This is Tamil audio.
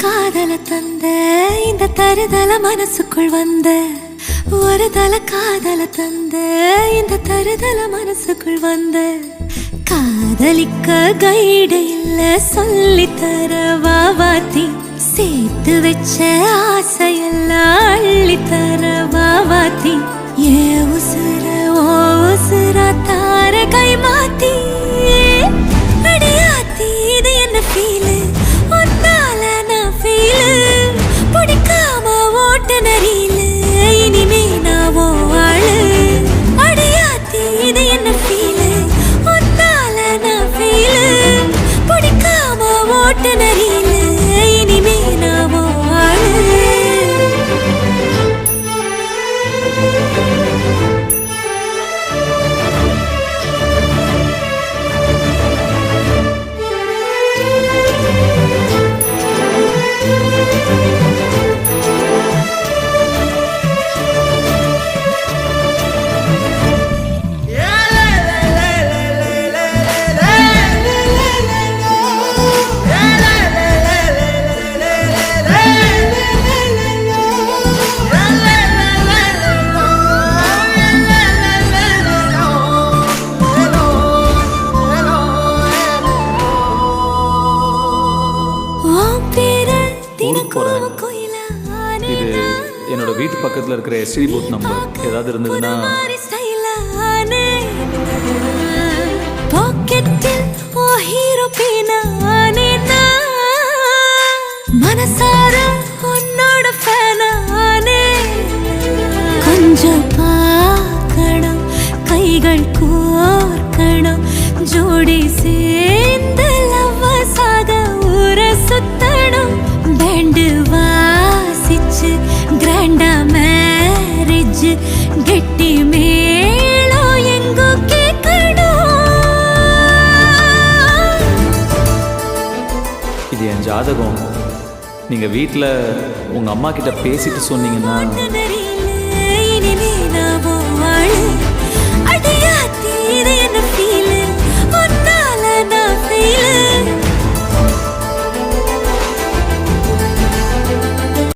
காதல தந்த இந்த தருதல மனசுக்குள் வந்த ஒரு தல காதல தந்த இந்த தருதல மனசுக்குள் வந்த காதலிக்க கைடு இல்ல சொல்லி தர வாவாத்தி சேர்த்து வச்ச ஆசையெல்லாம் அள்ளி தர வாவாத்தி ஏ உசுர ஓ உசுரா தார கை மாத்தி அடியாத்தி இது என்ன ஃபீலு ஒன்னால நான் ஃபீலு பிடிக்காம ஓட்ட நரியில இனிமே நான் ஓ ஆளு அடியாத்தி இது என்ன ஃபீலு ஒன்னால நான் ஃபீலு பிடிக்காம ஓட்ட நரியில இனிமே நான் ஓ ஆளு இது என்னோட வீட்டு பக்கத்துல இருக்கிற எஸ்டி பூத் நம்பர் ஏதாவது இருந்ததுன்னா மனசார உன்னோட ஃபேனானே கொஞ்சம் பார்க்கணும் கைகள் கோர்க்கணும் ஜோடி சேர்ந்து லவ்வசாக ஊர சுத்தணும் பேண்டு வாசிச்சு கிராண்டா மேரேஜ் கெட்டி மேளம் எங்கோ கேட்கணும். இது என் ஜாதகம். நீங்க வீட்டில் உங்க அம்மா கிட்ட பேசிட்டு சொன்னீங்கன்னா அடியாத்தி இது என்ன ஃபீல் ஒன்னால நான் ஃபீல்